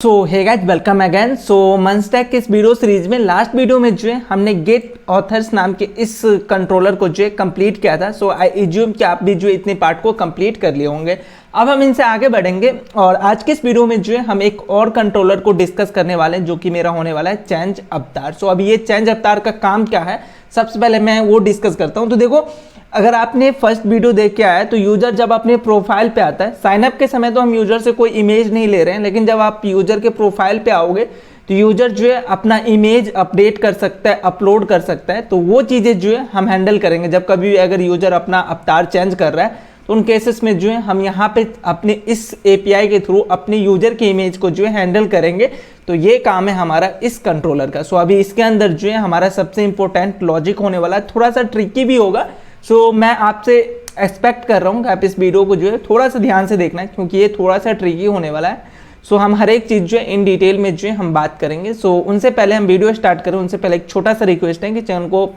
सो hey guys welcome again. सो मंस्टैक के इस video series में लास्ट वीडियो में जो है हमने गेट ऑथर्स नाम के इस कंट्रोलर को जो है कंप्लीट किया था। सो आई एज्यूम कि आप भी जो इतने पार्ट को कंप्लीट कर लिए होंगे। अब हम इनसे आगे बढ़ेंगे और आज के इस वीडियो में जो है हम एक और कंट्रोलर को डिस्कस करने वाले हैं जो कि मेरा होने वाला है चेंज अवतार। सो अब ये चेंज अवतार का काम क्या है सबसे पहले मैं वो डिस्कस करता हूँ। तो देखो, अगर आपने फर्स्ट वीडियो देख के आया तो यूजर जब अपने प्रोफाइल पे आता है, साइन अप के समय तो हम यूजर से कोई इमेज नहीं ले रहे हैं, लेकिन जब आप यूजर के प्रोफाइल पे आओगे तो यूजर जो है अपना इमेज अपडेट कर सकता है, अपलोड कर सकता है। तो वो चीज़ें जो है हम हैंडल करेंगे। जब कभी अगर यूजर अपना अवतार चेंज कर रहा है तो उन केसेस में जो है हम यहाँ पे अपने इस एपीआई के थ्रू अपने यूजर के इमेज को जो है हैंडल करेंगे। तो ये काम है हमारा इस कंट्रोलर का। सो अभी इसके अंदर जो है हमारा सबसे इंपॉर्टेंट लॉजिक होने वाला है, थोड़ा सा ट्रिकी भी होगा। सो मैं आपसे एक्सपेक्ट कर रहा हूँ कि आप इस वीडियो को जो है थोड़ा सा ध्यान से देखना है, क्योंकि ये थोड़ा सा ट्रिकी होने वाला है। सो हम हर एक चीज़ जो है इन डिटेल में जो है हम बात करेंगे। सो उनसे पहले हम वीडियो स्टार्ट करें उनसे पहले एक छोटा सा रिक्वेस्ट है कि चैनल को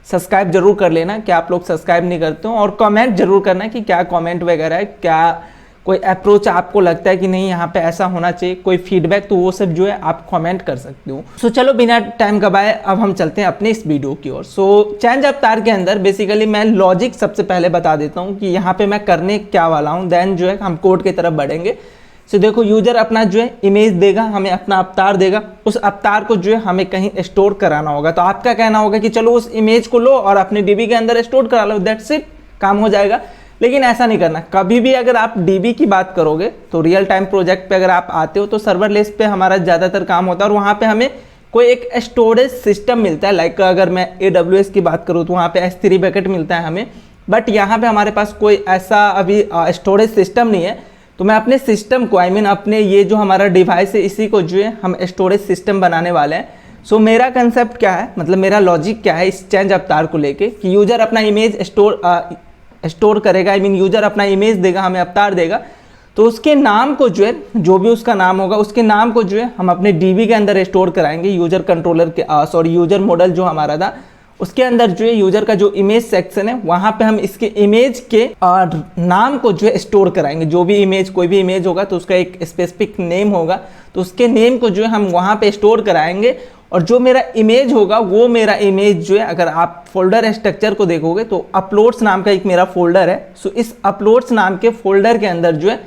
सब्सक्राइब जरूर कर लेना, क्या आप लोग सब्सक्राइब नहीं करते हो, और कमेंट जरूर करना कि क्या कमेंट वगैरह है, क्या कोई अप्रोच आपको लगता है कि नहीं यहाँ पे ऐसा होना चाहिए, कोई फीडबैक, तो वो सब जो है आप कमेंट कर सकते हो। सो चलो बिना टाइम गवाए अब हम चलते हैं अपने इस वीडियो की ओर। सो चेंज अवतार के अंदर बेसिकली मैं लॉजिक सबसे पहले बता देता हूँ कि यहाँ पे मैं करने क्या वाला हूँ, देन जो है हम कोड की तरफ बढ़ेंगे। सो देखो, यूजर अपना जो है इमेज देगा, हमें अपना अवतार देगा, उस अवतार को जो है हमें कहीं स्टोर कराना होगा। तो आपका कहना होगा कि चलो उस इमेज को लो और अपने डीबी के अंदर स्टोर करा लो, दैट्स इट, काम हो जाएगा। लेकिन ऐसा नहीं करना। कभी भी अगर आप डीबी की बात करोगे तो रियल टाइम प्रोजेक्ट पे अगर आप आते हो तो सर्वरलेस पे हमारा ज़्यादातर काम होता है और वहाँ पे हमें कोई एक स्टोरेज सिस्टम मिलता है। लाइक अगर मैं AWS की बात करूँ तो वहाँ पे S3 बकेट मिलता है हमें, बट यहाँ पे हमारे पास कोई ऐसा अभी स्टोरेज सिस्टम नहीं है। तो मैं अपने सिस्टम को अपने ये जो हमारा डिवाइस है इसी को जो है हम स्टोरेज सिस्टम बनाने वाले हैं। सो मेरा कंसेप्ट क्या है, मतलब मेरा लॉजिक क्या है इस चेंज अवतार को लेके कि यूजर अपना इमेज स्टोर करेगा, यूजर अपना इमेज देगा, हमें अवतार देगा, तो उसके नाम को जो है, जो भी उसका नाम होगा उसके नाम को जो है हम अपने डीबी के अंदर स्टोर कराएंगे। यूजर कंट्रोलर के यूजर मॉडल जो हमारा था उसके अंदर जो है यूजर का जो इमेज सेक्शन है वहाँ पे हम इसके इमेज के नाम को जो है स्टोर कराएंगे। जो भी इमेज, कोई भी इमेज होगा तो उसका एक स्पेसिफिक नेम होगा, तो उसके नेम को जो है हम वहाँ पे स्टोर कराएंगे। और जो मेरा इमेज होगा वो मेरा इमेज जो है, अगर आप फोल्डर स्ट्रक्चर को देखोगे तो अपलोड्स नाम का एक मेरा फोल्डर है। सो इस अपलोड्स नाम के फोल्डर के अंदर जो है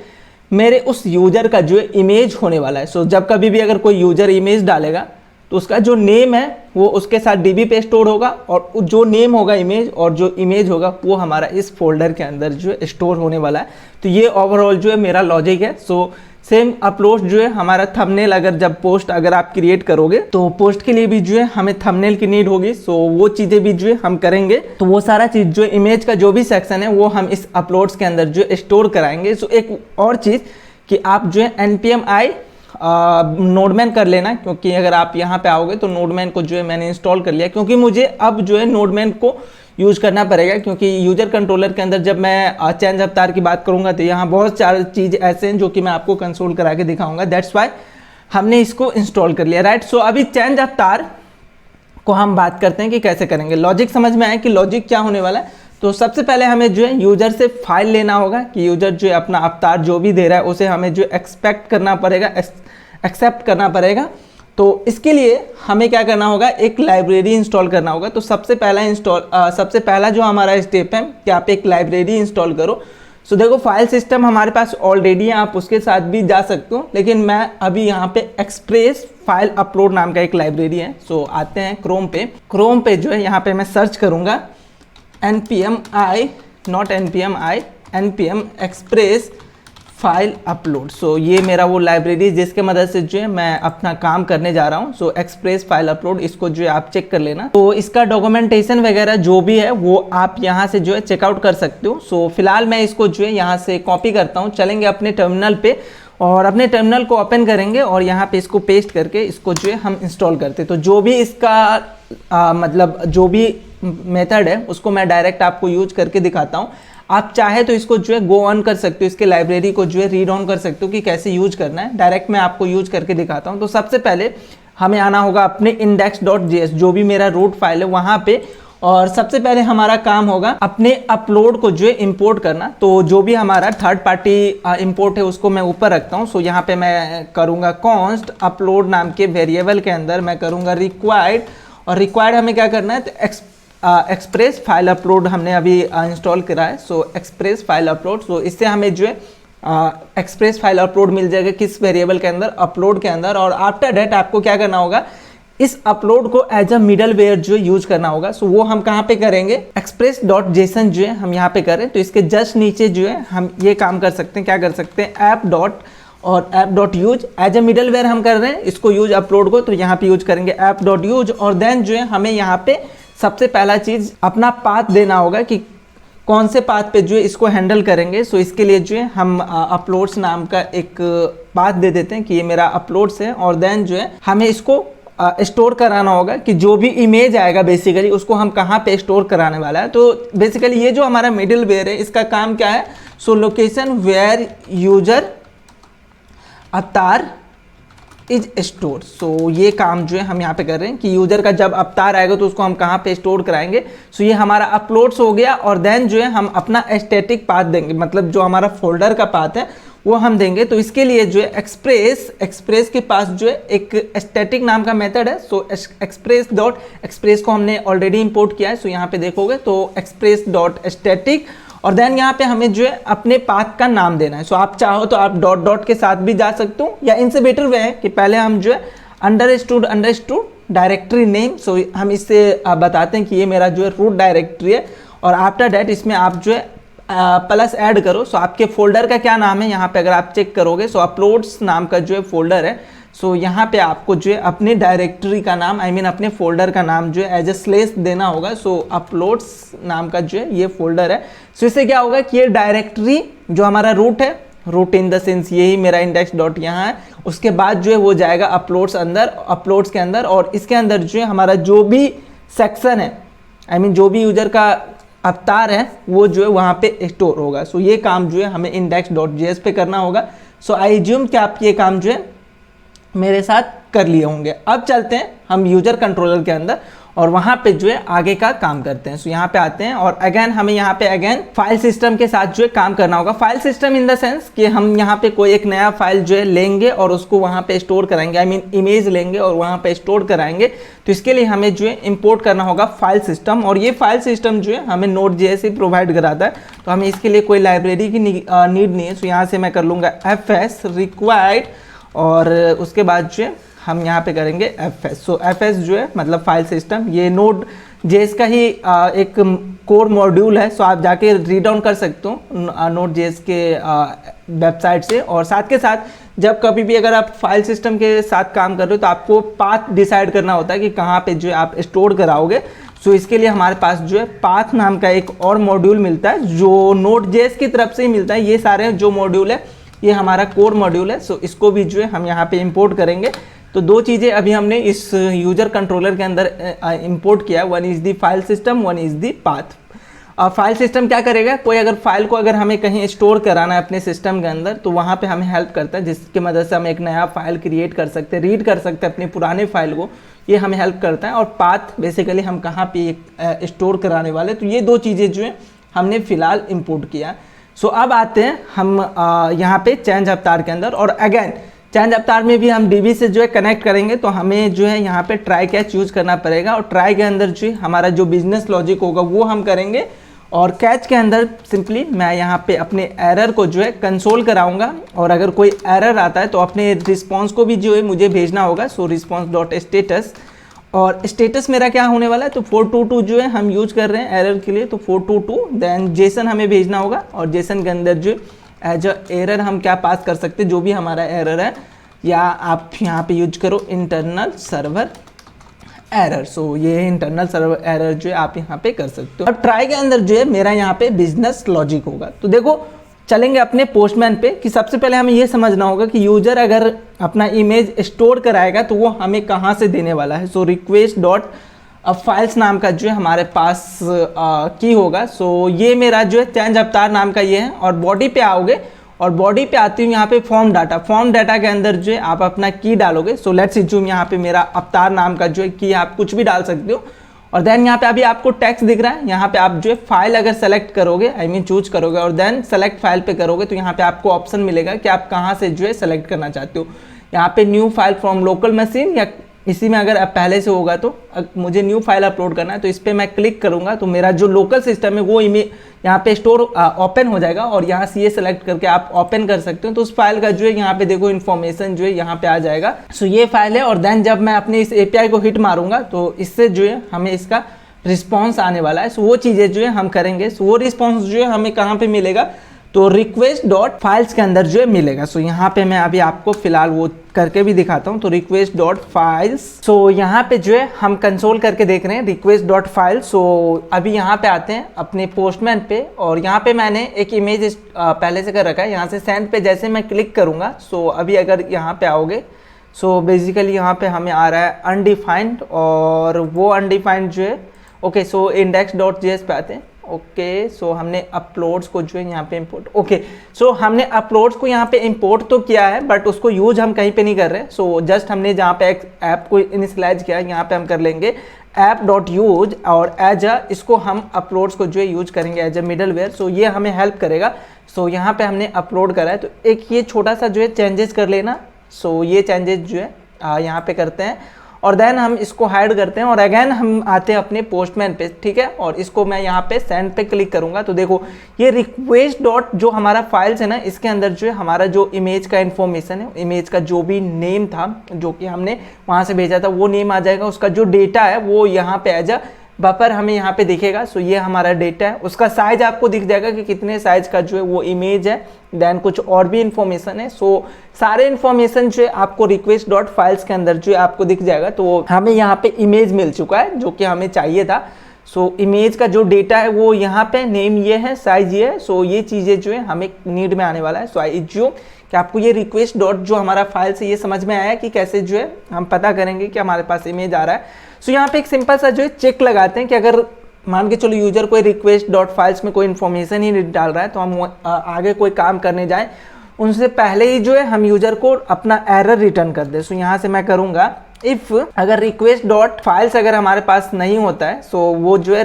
मेरे उस यूजर का जो है इमेज होने वाला है। सो जब कभी भी अगर कोई यूजर इमेज डालेगा तो उसका जो नेम है वो उसके साथ डीबी पे स्टोर होगा, और जो नेम होगा इमेज और जो इमेज होगा वो हमारा इस फोल्डर के अंदर जो है स्टोर होने वाला है। तो ये ओवरऑल जो है मेरा लॉजिक है। सो सेम अप्रोच जो है हमारा थंबनेल, अगर जब पोस्ट अगर आप क्रिएट करोगे तो पोस्ट के लिए भी जो है हमें थंबनेल की नीड होगी। सो वो चीज़ें भी जो है हम करेंगे। तो वो सारा चीज़ जो इमेज का जो भी सेक्शन है वो हम इस अपलोड्स के अंदर जो स्टोर कराएंगे। सो एक और चीज़ कि आप जो है npm-i नोडमैन कर लेना, क्योंकि अगर आप यहाँ पे आओगे तो नोडमैन को जो है मैंने इंस्टॉल कर लिया, क्योंकि मुझे अब जो है नोडमैन को यूज करना पड़ेगा। क्योंकि यूजर कंट्रोलर के अंदर जब मैं चेंज अवतार की बात करूंगा तो यहाँ बहुत सारी चीज़ ऐसे हैं जो कि मैं आपको कंसोल करा के दिखाऊंगा। दैट्स वाई हमने इसको इंस्टॉल कर लिया, राइट। सो अभी चेंज अवतार को हम बात करते हैं कि कैसे करेंगे। लॉजिक समझ में आया कि लॉजिक क्या होने वाला है। तो सबसे पहले हमें जो है यूजर से फाइल लेना होगा कि यूजर जो है अपना अवतार जो भी दे रहा है उसे हमें जो एक्सपेक्ट करना पड़ेगा, एक्सेप्ट करना पड़ेगा। तो इसके लिए हमें क्या करना होगा, एक लाइब्रेरी इंस्टॉल करना होगा। तो सबसे पहला जो हमारा स्टेप है कि आप एक लाइब्रेरी इंस्टॉल करो। सो देखो, फाइल सिस्टम हमारे पास ऑलरेडी है, आप उसके साथ भी जा सकते हो, लेकिन मैं अभी यहाँ पे एक्सप्रेस फाइल अपलोड नाम का एक लाइब्रेरी है। सो आते हैं क्रोम पे जो है यहाँ पे मैं सर्च करूँगा npm-i, not npm-i, npm express file upload. So ये मेरा वो लाइब्रेरी जिसके मदद से जो है मैं अपना काम करने जा रहा हूँ। सो एक्सप्रेस फाइल अपलोड, इसको जो है आप चेक कर लेना। तो इसका डॉक्यूमेंटेशन वगैरह जो भी है वो आप यहाँ से जो है चेकआउट कर सकते हो। सो फिलहाल मैं इसको जो है यहाँ से कॉपी करता हूँ। चलेंगे अपने टर्मिनल पे और अपने टर्मिनल को ओपन करेंगे और यहाँ पे इसको पेस्ट करके इसको जो है हम इंस्टॉल करते। तो जो भी इसका मतलब जो भी मेथड है उसको मैं डायरेक्ट आपको यूज करके दिखाता हूँ। आप चाहे तो इसको जो है गो ऑन कर सकते हो, इसके लाइब्रेरी को जो है रीड ऑन कर सकते हो कि कैसे यूज करना है। डायरेक्ट मैं आपको यूज करके दिखाता हूँ। तो सबसे पहले हमें आना होगा अपने index.js, जो भी मेरा रूट फाइल है वहाँ पे, और सबसे पहले हमारा काम होगा अपने अपलोड को जो है इंपोर्ट करना। तो जो भी हमारा थर्ड पार्टी इंपोर्ट है उसको मैं ऊपर रखता हूँ। सो यहाँ पे मैं करूँगा कॉन्स्ट अपलोड नाम के वेरिएबल के अंदर मैं करूँगा रिक्वायर्ड, और रिक्वायर्ड हमें क्या करना है तो एक्सप्रेस फाइल अपलोड हमने अभी इंस्टॉल करा है। सो एक्सप्रेस फाइल अपलोड, सो इससे हमें जो है एक्सप्रेस फाइल अपलोड मिल जाएगा किस वेरिएबल के अंदर, अपलोड के अंदर। और आफ्टर डेट आपको क्या करना होगा, इस अपलोड को एज अ मिडल वेयर जो यूज करना होगा। सो वो हम कहाँ पे करेंगे, एक्सप्रेस डॉट जेसन जो है हम यहाँ पे करें तो इसके जस्ट नीचे जो है हम ये काम कर सकते हैं, क्या कर सकते हैं, ऐप डॉट और app dot use as a middleware हम कर रहे हैं इसको यूज अपलोड को, तो यहाँ पे यूज करेंगे ऐप डॉट यूज। और देन जो है हमें यहाँ पे सबसे पहला चीज अपना पाथ देना होगा कि कौन से पाथ पे जो है इसको हैंडल करेंगे। सो इसके लिए जो है हम अपलोड्स नाम का एक पाथ दे देते हैं कि ये मेरा अपलोड्स है। और देन जो है हमें इसको स्टोर कराना होगा कि जो भी इमेज आएगा बेसिकली उसको हम कहाँ पे स्टोर कराने वाला है। तो बेसिकली ये जो हमारा मिडिल वेयर है इसका काम क्या है, सो लोकेशन वेयर यूजर अवतार इज स्टोर। सो ये काम जो है हम यहाँ पे कर रहे हैं कि यूजर का जब अवतार आएगा तो उसको हम कहाँ पे स्टोर कराएंगे। सो ये हमारा अपलोड्स हो गया। और देन जो है हम अपना स्टैटिक पाथ देंगे, मतलब जो हमारा फोल्डर का पाथ है वो हम देंगे। तो इसके लिए जो है एक्सप्रेस के पास जो है एक स्टैटिक नाम का मेथड है। सो एक्सप्रेस डॉट एक्सप्रेस को हमने ऑलरेडी इंपोर्ट किया है। सो यहाँ पे देखोगे तो एक्सप्रेस डॉट स्टैटिक, और देन यहाँ पे हमें जो है अपने पाथ का नाम देना है। सो आप चाहो तो आप डॉट डॉट के साथ भी जा सकते हो, या इनसे बेटर वे है कि पहले हम जो है अंडरस्टूड डायरेक्टरी नेम, सो हम इससे बताते हैं कि ये मेरा जो है रूट डायरेक्टरी है। और आफ्टर डैट इसमें आप जो है प्लस ऐड करो। सो आपके फोल्डर का क्या नाम है, यहाँ पे अगर आप चेक करोगे सो अपलोड्स नाम का जो है फोल्डर है। सो यहाँ पे आपको जो है अपने डायरेक्टरी का नाम अपने फोल्डर का नाम जो है एज ए स्लेश देना होगा। सो अपलोड्स नाम का जो है ये फोल्डर है। सो इससे क्या होगा कि ये डायरेक्टरी जो हमारा रूट है, रूट इन द सेंस यही मेरा इंडेक्स डॉट यहाँ है, उसके बाद जो है वो जाएगा अपलोड्स के अंदर। और इसके अंदर जो है हमारा जो भी सेक्शन है जो भी यूजर का अवतार है वो जो है वहाँ पे स्टोर होगा। सो ये काम जो है हमें index.js पे करना होगा। सो आई एज्यूम कि आप ये काम जो है मेरे साथ कर लिए होंगे। अब चलते हैं हम यूजर कंट्रोलर के अंदर और वहाँ पे जो है आगे का काम करते हैं। सो यहाँ पे आते हैं और अगेन हमें यहाँ पे फाइल सिस्टम के साथ जो है काम करना होगा। File system in the sense कि हम यहाँ पे कोई एक नया फाइल जो है लेंगे और उसको वहाँ पे स्टोर कराएंगे, इमेज लेंगे और वहाँ पे स्टोर कराएंगे। तो इसके लिए हमें जो है इंपोर्ट करना होगा फाइल सिस्टम, और ये फाइल सिस्टम जो है हमें Node.js ही प्रोवाइड कराता है। तो हमें इसके लिए कोई लाइब्रेरी की नीड नहीं है। सो यहाँ से मैं कर लूँगा fs रिक्वायर्ड, और उसके बाद जो है हम यहाँ पे करेंगे fs। सो fs जो है मतलब फाइल सिस्टम, ये Node.js का ही एक कोर मॉड्यूल है। सो आप जाके रीड डाउन कर सकते हो Node.js के वेबसाइट से। और साथ के साथ जब कभी भी अगर आप फाइल सिस्टम के साथ काम कर रहे हो तो आपको पाथ डिसाइड करना होता है कि कहाँ पे जो है आप स्टोर कराओगे। सो इसके लिए हमारे पास जो है पाथ नाम का एक और मॉड्यूल मिलता है जो Node.js की तरफ से ही मिलता है। ये सारे जो मॉड्यूल है ये हमारा कोर मॉड्यूल है। सो इसको भी जो है हम यहाँ पे इंपोर्ट करेंगे। तो दो चीज़ें अभी हमने इस यूजर कंट्रोलर के अंदर इंपोर्ट किया, one is the file system, one is the path. File system क्या करेगा, कोई अगर फाइल को अगर हमें कहीं स्टोर कराना है अपने सिस्टम के अंदर तो वहाँ पे हमें हेल्प करता है, जिसकी मदद से हम एक नया फाइल क्रिएट कर सकते हैं, रीड कर सकते हैं अपने पुराने फाइल को, ये हमें हेल्प करता है। और पाथ बेसिकली हम कहाँ पे स्टोर कराने वाले, तो ये दो चीज़ें जो है हमने फ़िलहाल इम्पोर्ट किया। सो अब आते हैं हम यहाँ पे चेंज अवतार के अंदर, और अगेन चेंज अवतार में भी हम DB से जो है कनेक्ट करेंगे। तो हमें जो है यहाँ पे ट्राई कैच यूज़ करना पड़ेगा, और ट्राई के अंदर जो हमारा जो बिजनेस लॉजिक होगा वो हम करेंगे, और कैच के अंदर सिंपली मैं यहाँ पे अपने एरर को जो है कंसोल कराऊंगा। और अगर कोई एरर आता है तो अपने रिस्पॉन्स को भी जो है मुझे भेजना होगा। सो रिस्पॉन्स डॉट स्टेटस, और स्टेटस मेरा क्या होने वाला है, तो 422 जो है हम यूज कर रहे हैं एरर के लिए, तो 422 देन जेसन हमें भेजना होगा। और जेसन के अंदर जो एज अ एरर हम क्या पास कर सकते हैं, जो भी हमारा एरर है, या आप यहाँ पे यूज करो इंटरनल सर्वर एरर। सो ये इंटरनल सर्वर एरर जो है आप यहाँ पे कर सकते हो। और ट्राई के अंदर जो है मेरा यहाँ पे बिजनेस लॉजिक होगा। तो देखो चलेंगे अपने पोस्टमैन पे कि सबसे पहले हमें ये समझना होगा कि यूजर अगर अपना इमेज स्टोर कराएगा तो वो हमें कहाँ से देने वाला है। सो रिक्वेस्ट डॉट फाइल्स नाम का जो है हमारे पास की होगा। सो ये मेरा जो है चेंज अवतार नाम का ये है। और बॉडी पे आओगे, और बॉडी पे आती हूँ यहाँ पे फॉर्म डाटा के अंदर जो है आप अपना की डालोगे। सो लेट्स अज्यूम यहाँ पे मेरा अवतार नाम का जो है की आप कुछ भी डाल सकते हो। और देन यहाँ पे अभी आपको टेक्स्ट दिख रहा है, यहाँ पे आप जो है फाइल अगर सेलेक्ट करोगे, आई मीन चूज करोगे और देन सेलेक्ट फाइल पे करोगे तो यहाँ पे आपको ऑप्शन मिलेगा कि आप कहाँ से जो है सेलेक्ट करना चाहते हो। यहाँ पे new file from local machine, या इसी में अगर पहले से होगा तो मुझे न्यू फाइल अपलोड करना है तो इस पर मैं क्लिक करूँगा तो मेरा जो लोकल सिस्टम है वो इमेज यहाँ पे स्टोर ओपन हो जाएगा और यहाँ से ये सेलेक्ट करके आप ओपन कर सकते हो। तो उस फाइल का जो है यहाँ पे देखो इन्फॉर्मेशन जो है यहाँ पे आ जाएगा। सो ये फाइल है और देन जब मैं अपने इस API को हिट मारूंगा तो इससे जो है हमें इसका रिस्पॉन्स आने वाला है। सो वो चीज़ें जो है हम करेंगे। सो वो रिस्पॉन्स जो है हमें कहाँ पे मिलेगा, तो रिक्वेस्ट डॉट फाइल्स के अंदर जो है मिलेगा। सो यहाँ पे मैं अभी आपको फिलहाल वो करके भी दिखाता हूँ। तो रिक्वेस्ट डॉट फाइल्स, सो यहाँ पे जो है हम कंसोल करके देख रहे हैं रिक्वेस्ट डॉट फाइल्स। सो अभी यहाँ पे आते हैं अपने पोस्टमैन पे और यहाँ पे मैंने एक इमेज पहले से कर रखा है। यहाँ से सेंड पे जैसे मैं क्लिक करूँगा, सो अभी अगर यहाँ पे आओगे, सो बेसिकली यहाँ पे हमें आ रहा है अनडिफाइंड और वो अनडिफाइंड जो है ओके। सो index.js पे आते हैं। ओके सो हमने अपलोड्स को जो है यहाँ पे इंपोर्ट, ओके सो हमने अपलोड्स को यहाँ पे इंपोर्ट तो किया है बट उसको यूज हम कहीं पे नहीं कर रहे। सो जस्ट हमने जहाँ पे एक ऐप को इनिशियलाइज किया है यहाँ पे हम कर लेंगे app.use और एज अ इसको हम अपलोड्स को जो है यूज करेंगे एज अ मिडलवेयर। सो ये हमें हेल्प करेगा। सो यहाँ पे हमने अपलोड करा है तो एक ये छोटा सा जो है चेंजेस कर लेना। सो ये चेंजेस जो है यहाँ पे करते हैं और देन हम इसको हाइड करते हैं और अगेन हम आते हैं अपने पोस्टमैन पे, ठीक है। और इसको मैं यहाँ पे सेंड पे क्लिक करूँगा तो देखो ये रिक्वेस्ट डॉट जो हमारा फाइल्स है ना, इसके अंदर जो है हमारा जो इमेज का इन्फॉर्मेशन है, इमेज का जो भी नेम था जो कि हमने वहाँ से भेजा था वो नेम आ जाएगा। उसका जो डेटा है वो यहाँ पे एज अ बफर हमें यहाँ पे दिखेगा। सो ये हमारा डेटा है, उसका साइज आपको दिख जाएगा कि कितने साइज का जो है वो इमेज है। देन कुछ और भी इंफॉर्मेशन है। सो सारे इंफॉर्मेशन जो है आपको रिक्वेस्ट डॉट फाइल्स के अंदर जो है आपको दिख जाएगा। तो हमें यहाँ पे इमेज मिल चुका है जो कि हमें चाहिए था। सो इमेज का जो डेटा है वो यहाँ पे, नेम ये है, साइज ये है। सो ये चीज़ें जो है हमें नीड में आने वाला है। सो आई एज्यूम कि आपको ये रिक्वेस्ट डॉट जो हमारा फाइल से ये समझ में आया कि कैसे जो है हम पता करेंगे कि हमारे पास इमेज आ रहा है। सो यहाँ पे एक सिंपल सा जो है चेक लगाते हैं कि अगर मान के चलो यूजर कोई रिक्वेस्ट डॉट फाइल्स में कोई इन्फॉर्मेशन ही नहीं डाल रहा है तो हम आगे कोई काम करने जाएं उनसे पहले ही जो है हम यूजर को अपना एरर रिटर्न कर दे। सो यहाँ से मैं करूँगा इफ अगर रिक्वेस्ट डॉट फाइल्स अगर हमारे पास नहीं होता है सो वो जो है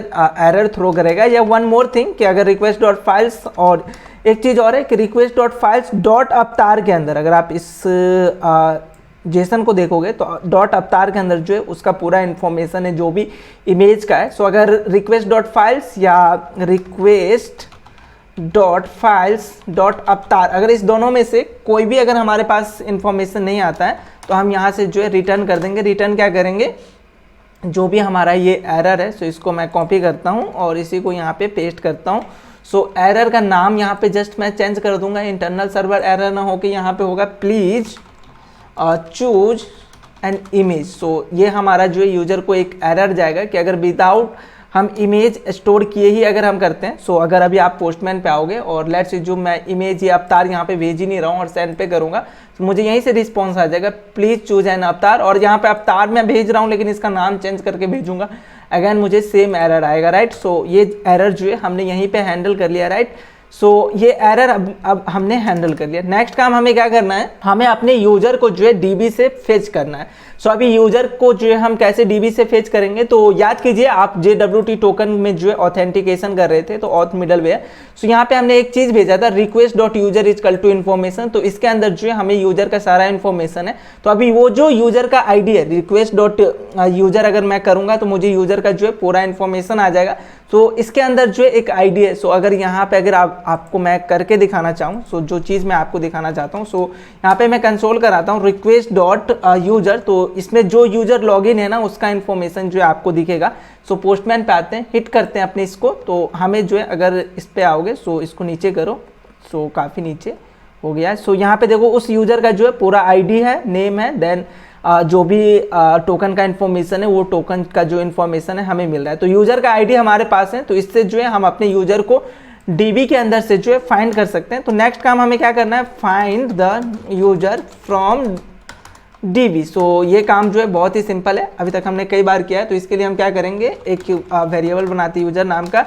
एरर थ्रो करेगा। या वन मोर थिंग कि अगर रिक्वेस्ट डॉट फाइल्स और एक चीज़ और है कि रिक्वेस्ट डॉट फाइल्स डॉट अवतार के अंदर अगर आप इस जेसन को देखोगे तो डॉट अवतार के अंदर जो है उसका पूरा इन्फॉर्मेशन है जो भी इमेज का है। सो अगर रिक्वेस्ट डॉट फाइल्स या रिक्वेस्ट डॉट फाइल्स डॉट अवतार अगर इस दोनों में से कोई भी अगर हमारे पास इन्फॉर्मेशन नहीं आता है तो हम यहाँ से जो है रिटर्न कर देंगे। रिटर्न क्या करेंगे, जो भी हमारा ये एरर है। सो इसको मैं कॉपी करता हूँ और इसी को यहाँ पे पेस्ट करता हूँ। सो एरर का नाम यहाँ पे जस्ट मैं चेंज कर दूंगा, इंटरनल सर्वर एरर ना हो के यहाँ पे होगा प्लीज चूज एन इमेज। सो ये हमारा जो है यूजर को एक एरर जाएगा कि अगर विदाउट हम इमेज स्टोर किए ही अगर हम करते हैं। सो अगर अभी आप पोस्टमैन पे आओगे और लेट्स जो मैं इमेज या अवतार यहाँ पे भेज ही नहीं रहा हूँ और सेंड पे करूँगा तो मुझे यहीं से रिस्पॉन्स आ जाएगा प्लीज चूज एन अवतार। और यहाँ पे अवतार मैं भेज रहा हूँ लेकिन इसका नाम चेंज करके भेजूंगा, अगेन मुझे सेम एरर आएगा, राइट। सो ये एरर जो है हमने यहीं पे हैंडल कर लिया, राइट। सो ये एरर अब हमने हैंडल कर लिया। नेक्स्ट काम हमें क्या करना है, हमें अपने यूजर को जो है डीबी से फेच करना है। सो अभी यूजर को जो है हम कैसे डीबी से फेच करेंगे, तो याद कीजिए आप JWT टोकन में जो है ऑथेंटिकेशन कर रहे थे तो ऑथ मिडलवेयर। सो यहाँ पे हमने एक चीज भेजा था request dot user is equal to information. तो इसके अंदर जो है हमें यूजर का सारा इन्फॉर्मेशन है। तो अभी वो जो यूजर का आईडी है रिक्वेस्ट डॉट यूजर अगर मैं करूंगा तो मुझे यूजर का जो है पूरा इन्फॉर्मेशन आ जाएगा। तो इसके अंदर जो है एक आईडी है। सो अगर यहाँ पे अगर आपको मैं करके दिखाना चाहूँ, सो जो चीज़ मैं आपको दिखाना चाहता हूँ, सो यहाँ पे मैं कंसोल कराता हूँ रिक्वेस्ट डॉट यूजर। तो इसमें जो यूजर लॉगिन है ना उसका इन्फॉर्मेशन जो है आपको दिखेगा। सो पोस्टमैन पे आते हैं, हिट करते हैं अपने इसको। तो हमें जो है अगर इस पे आओगे सो इसको नीचे करो, सो काफ़ी नीचे हो गया है। सो यहाँ पे देखो उस यूजर का जो है पूरा आईडी है, नेम है, देन जो भी टोकन का इन्फॉर्मेशन है वो टोकन का जो इन्फॉर्मेशन है हमें मिल रहा है। तो यूजर का आईडी हमारे पास है तो इससे जो है हम अपने यूजर को डीबी के अंदर से जो है फाइंड कर सकते हैं। तो नेक्स्ट काम हमें क्या करना है, find the user from DB. So ये काम जो है बहुत ही सिंपल है, अभी तक हमने कई बार किया है। तो इसके लिए हम क्या करेंगे, एक वेरिएबल बनाते यूजर नाम का,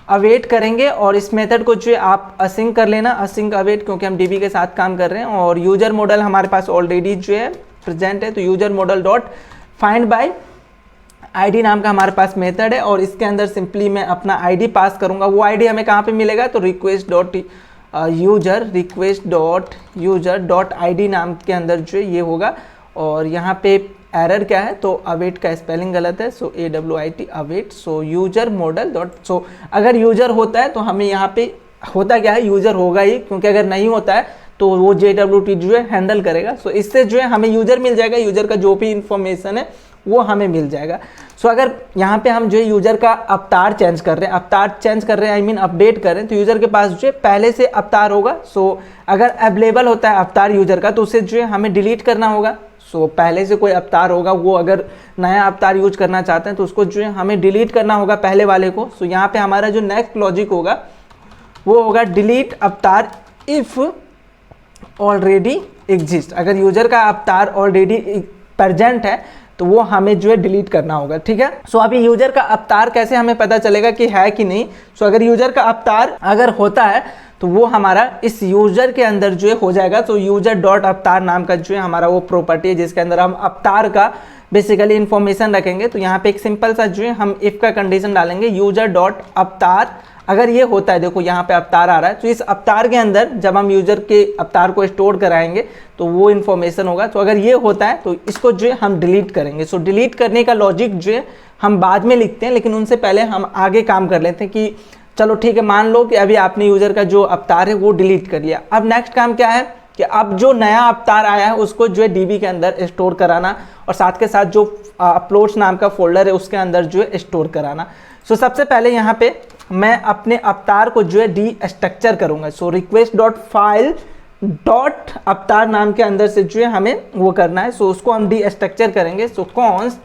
अवेट करेंगे और इस मेथड को जो है आप असिंक कर लेना, असिंक अवेट, क्योंकि हम डीबी के साथ काम कर रहे हैं। और यूजर मॉडल हमारे पास ऑलरेडी जो है प्रेजेंट है। तो user model dot find by ID नाम का हमारे पास मेथड है और इसके अंदर सिंपली मैं अपना आईडी पास करूंगा। वो आईडी हमें कहाँ पे मिलेगा, तो request.user.id नाम के अंदर जो ये होगा। और यहाँ पे एरर क्या है, तो अवेट का स्पेलिंग गलत है, so AWIT await, so user model dot. So अगर यूजर होता है तो हमें यहाँ पे होता क्या है, यूजर होगा ही, क्योंकि अगर नहीं होता है तो वो JWT जो है हैंडल करेगा। सो इससे जो है हमें यूजर मिल जाएगा, यूजर का जो भी इंफॉर्मेशन है वो हमें मिल जाएगा। सो अगर यहाँ पे हम जो है यूजर का अवतार चेंज कर रहे हैं, आई मीन अपडेट कर रहे हैं, तो यूजर के पास जो है पहले से अवतार होगा। सो अगर अवेलेबल होता है अवतार यूजर का तो उसे जो है हमें डिलीट करना होगा। सो पहले से कोई अवतार होगा, वो अगर नया अवतार यूज करना चाहते हैं तो उसको जो है हमें डिलीट करना होगा पहले वाले को। सो यहाँ पे हमारा जो नेक्स्ट लॉजिक होगा वो होगा डिलीट अवतार इफ ऑलरेडी एग्जिस्ट। अगर यूजर का अवतार ऑलरेडी प्रेजेंट है तो वो हमें जो है डिलीट करना होगा, ठीक है। सो अभी यूजर का अवतार कैसे हमें पता चलेगा कि है कि नहीं। सो अगर यूजर का अवतार अगर होता है तो वो हमारा इस यूजर के अंदर जो है हो जाएगा। तो यूजर डॉट अवतार नाम का जो है हमारा वो प्रॉपर्टी है जिसके अंदर हम अवतार का बेसिकली इंफॉर्मेशन रखेंगे। तो यहाँ पे एक सिंपल सा जो है हम इफ का कंडीशन डालेंगे, यूजर डॉट अवतार अगर ये होता है, देखो यहाँ पे अवतार आ रहा है, तो इस अवतार के अंदर जब हम यूजर के अवतार को स्टोर कराएंगे तो वो इन्फॉर्मेशन होगा। तो अगर ये होता है तो इसको जो है हम डिलीट करेंगे। सो डिलीट करने का लॉजिक जो है हम बाद में लिखते हैं, लेकिन उनसे पहले हम आगे काम कर लेते हैं कि चलो ठीक है, मान लो कि अभी आपने यूजर का जो अवतार है वो डिलीट कर लिया। अब नेक्स्ट काम क्या है कि अब जो नया अवतार आया है उसको जो है डीबी के अंदर स्टोर कराना और साथ के साथ जो अपलोड्स नाम का फोल्डर है उसके अंदर जो है स्टोर कराना। सो सबसे पहले यहाँ पे मैं अपने अवतार को जो है डी स्ट्रक्चर करूंगा। So request dot file dot अवतार नाम के अंदर से जो है हमें वो करना है। सो उसको हम डी स्ट्रक्चर करेंगे। सो कॉन्स्ट,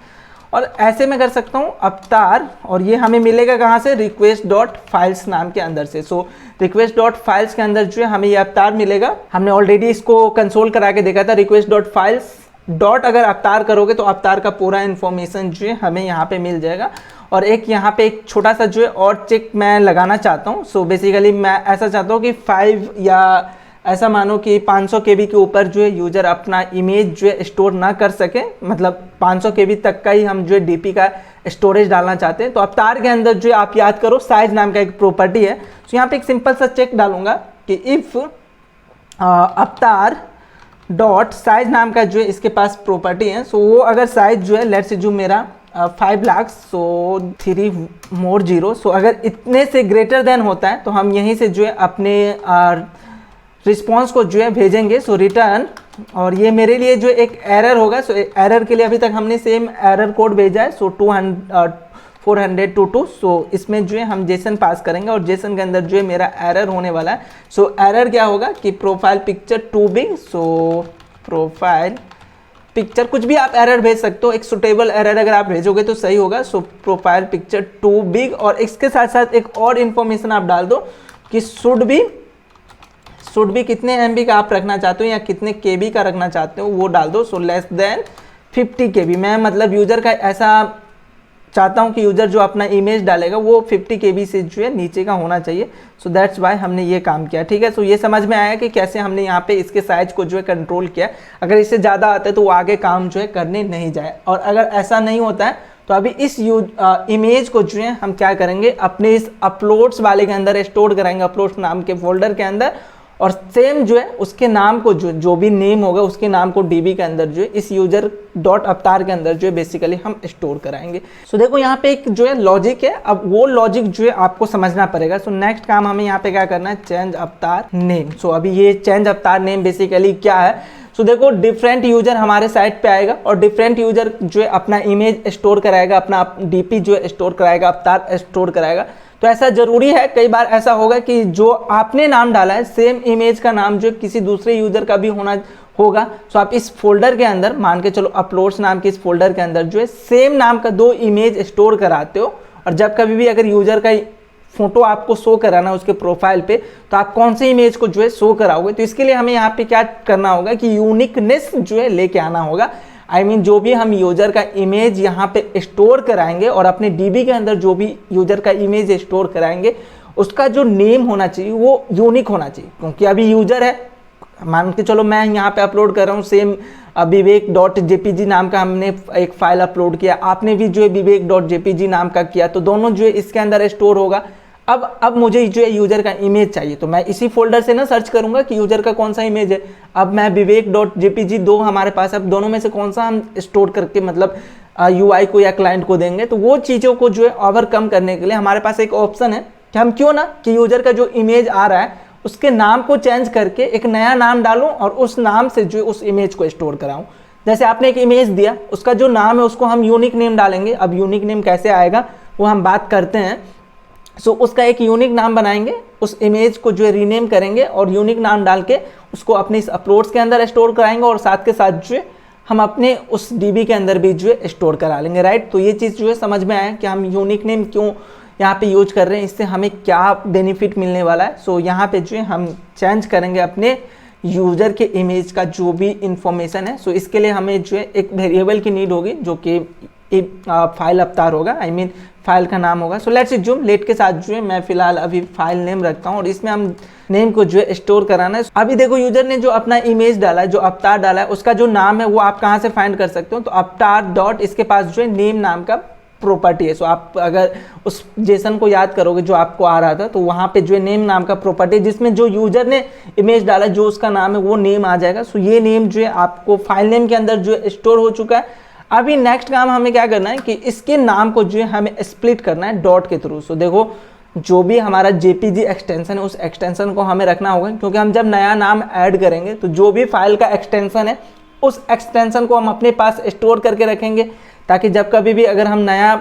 और ऐसे मैं कर सकता हूँ अवतार, और ये हमें मिलेगा कहाँ से, रिक्वेस्ट डॉट फाइल्स नाम के अंदर से। सो रिक्वेस्ट डॉट फाइल्स के अंदर जो है हमें ये अवतार मिलेगा। हमने ऑलरेडी इसको कंसोल करा के देखा था। रिक्वेस्ट डॉट फाइल्स डॉट अगर अवतार करोगे तो अवतार का पूरा इन्फॉर्मेशन जो है हमें यहाँ पे मिल जाएगा। और एक यहाँ पे एक छोटा सा जो है और चेक मैं लगाना चाहता हूँ। सो बेसिकली मैं ऐसा चाहता हूँ कि 5 या ऐसा मानो कि 500 KB के ऊपर जो है यूजर अपना इमेज जो है स्टोर ना कर सके, मतलब 500 KB तक का ही हम जो है डीपी का स्टोरेज डालना चाहते हैं। तो अवतार के अंदर जो है आप याद करो साइज नाम का एक प्रॉपर्टी है। तो यहाँ पे एक सिंपल सा चेक डालूंगा कि इफ अवतार डॉट साइज नाम का जो है इसके पास प्रॉपर्टी है। सो वो अगर साइज जो है लेट से जो मेरा 5 लाख, सो 3 more 0, सो अगर इतने से ग्रेटर देन होता है तो हम यहीं से जो है अपने रिस्पॉन्स को जो है भेजेंगे। सो रिटर्न, और ये मेरे लिए जो एक एरर होगा। सो एरर के लिए अभी तक हमने सेम एरर कोड भेजा है। सो 422। सो इसमें जो है हम जेसन पास करेंगे और जेसन के अंदर जो है मेरा एरर होने वाला है। सो एरर क्या होगा कि profile picture too big. So profile picture, कुछ भी आप एरर भेज सकते हो, एक सुटेबल एरर अगर आप भेजोगे तो सही होगा। सो प्रोफाइल पिक्चर टू बिग, और इसके साथ साथ एक और इन्फॉर्मेशन आप डाल दो कि शुड भी कितने MB का आप रखना चाहते हो या कितने KB का रखना चाहते हो वो डाल दो। सो लेस देन 50 KB, मैं मतलब यूजर का ऐसा चाहता हूं कि यूजर जो अपना इमेज डालेगा वो 50 KB से जो है नीचे का होना चाहिए। सो दैट्स वाई हमने ये काम किया, ठीक है। सो ये समझ में आया कि कैसे हमने यहाँ पे इसके साइज को जो है कंट्रोल किया। अगर इससे ज़्यादा आता है तो वो आगे काम जो है करने नहीं जाए, और अगर ऐसा नहीं होता है तो अभी इस इमेज को जो है हम क्या करेंगे, अपने इस अपलोड्स वाले के अंदर स्टोर कराएंगे, अपलोड्स नाम के फोल्डर के अंदर। और सेम जो है उसके नाम को जो भी नेम होगा उसके नाम को डीबी के अंदर जो है इस यूजर डॉट अवतार के अंदर जो है बेसिकली हम स्टोर कराएंगे। सो देखो यहाँ पे एक जो है लॉजिक है, अब वो लॉजिक जो है आपको समझना पड़ेगा। सो नेक्स्ट काम हमें यहाँ पे क्या करना है, चेंज अवतार नेम। सो अभी ये चेंज अवतार नेम बेसिकली क्या है। सो देखो डिफरेंट यूजर हमारे साइट पे आएगा और डिफरेंट यूजर जो है अपना इमेज स्टोर कराएगा, अपना डीपी जो है स्टोर कराएगा, अवतार स्टोर कराएगा। तो ऐसा जरूरी है, कई बार ऐसा होगा कि जो आपने नाम डाला है सेम इमेज का नाम जो किसी दूसरे यूजर का भी होगा। सो आप इस फोल्डर के अंदर मान के चलो अपलोड्स नाम के इस फोल्डर के अंदर जो है सेम नाम का 2 इमेज स्टोर कराते हो, और जब कभी भी अगर यूजर का फोटो आपको शो कराना उसके प्रोफाइल पे तो आप कौन सी इमेज को जो है शो कराओगे। तो इसके लिए हमें यहाँ पे क्या करना होगा कि यूनिकनेस जो है लेके आना होगा। आई मीन जो भी हम यूजर का इमेज यहाँ पे स्टोर कराएंगे और अपने डीबी के अंदर जो भी यूजर का इमेज स्टोर कराएंगे उसका जो नेम होना चाहिए वो यूनिक होना चाहिए, क्योंकि अभी यूजर है मान के चलो मैं यहाँ पे अपलोड कर रहा हूँ सेम विवेक डॉट जेपीजी नाम का हमने एक फाइल अपलोड किया, आपने भी जो है विवेक डॉट जेपीजी नाम का किया, तो दोनों जो है इसके अंदर स्टोर होगा। अब मुझे जो है यूजर का इमेज चाहिए, तो मैं इसी फोल्डर से ना सर्च करूंगा कि यूजर का कौन सा इमेज है। अब मैं विवेक डॉट जेपीजी दो हमारे पास, अब दोनों में से कौन सा हम स्टोर करके मतलब यूआई को या क्लाइंट को देंगे। तो वो चीज़ों को जो है ओवरकम करने के लिए हमारे पास एक ऑप्शन है कि हम क्यों ना कि यूजर का जो इमेज आ रहा है उसके नाम को चेंज करके एक नया नाम डालूं और उस नाम से जो उस इमेज को स्टोर कराऊं। जैसे आपने एक इमेज दिया, उसका जो नाम है उसको हम यूनिक नेम डालेंगे। अब यूनिक नेम कैसे आएगा वो हम बात करते हैं। सो उसका एक यूनिक नाम बनाएंगे, उस इमेज को जो है रीनेम करेंगे और यूनिक नाम डाल के उसको अपने इस अपलोड्स के अंदर स्टोर कराएंगे और साथ के साथ जो है हम अपने उस डीबी के अंदर भी जो है स्टोर करा लेंगे, राइट। तो ये चीज़ जो है समझ में आया कि हम यूनिक नेम क्यों यहाँ पे यूज कर रहे हैं, इससे हमें क्या बेनिफिट मिलने वाला है। सो यहाँ पे जो है हम चेंज करेंगे अपने यूज़र के इमेज का जो भी इंफॉर्मेशन है। सो इसके लिए हमें जो है एक वेरिएबल की नीड होगी जो कि फाइल अवतार होगा, आई मीन फाइल का नाम होगा। सो लेट्स एज्यूम लेट के साथ जो है मैं फिलहाल अभी फाइल नेम रखता हूँ और इसमें हम नेम को जो है स्टोर कराना है। अभी देखो यूजर ने जो अपना इमेज डाला है, जो अवतार डाला है, उसका जो नाम है वो आप कहाँ से फाइंड कर सकते हो। तो अवतार डॉट इसके पास जो है नेम नाम का प्रॉपर्टी है। सो आप अगर उस जेसन को याद करोगे जो आपको आ रहा था, तो वहाँ पे जो है नेम नाम का प्रॉपर्टी जिसमें जो यूजर ने इमेज डाला जो उसका नाम है वो नेम आ जाएगा। सो ये नेम जो है आपको फाइल नेम के अंदर जो है स्टोर हो चुका है। अभी नेक्स्ट काम हमें क्या करना है कि इसके नाम को जो है हमें स्प्लिट करना है डॉट के थ्रू। सो देखो जो भी हमारा जेपीजी एक्सटेंशन है उस एक्सटेंशन को हमें रखना होगा, क्योंकि हम जब नया नाम ऐड करेंगे तो जो भी फाइल का एक्सटेंशन है उस एक्सटेंशन को हम अपने पास स्टोर करके रखेंगे, ताकि जब कभी भी अगर हम नया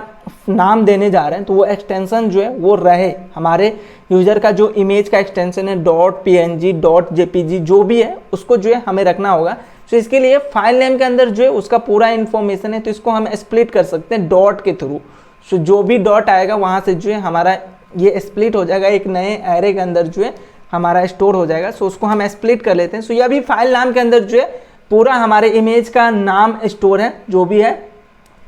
नाम देने जा रहे हैं तो वो एक्सटेंशन जो है वो रहे। हमारे यूज़र का जो इमेज का एक्सटेंशन है डॉट पीएनजी डॉट जेपीजी जो भी है उसको जो है हमें रखना होगा। तो इसके लिए फाइल नेम के अंदर जो है उसका पूरा इन्फॉर्मेशन है, तो इसको हम स्प्लिट कर सकते हैं डॉट के थ्रू। सो जो भी डॉट आएगा वहाँ से जो है हमारा ये स्प्लिट हो जाएगा, एक नए एरे के अंदर जो है हमारा स्टोर हो जाएगा। सो उसको हम स्प्लिट कर लेते हैं। सो ये अभी फाइल नाम के अंदर जो है पूरा हमारे इमेज का नाम स्टोर है जो भी है।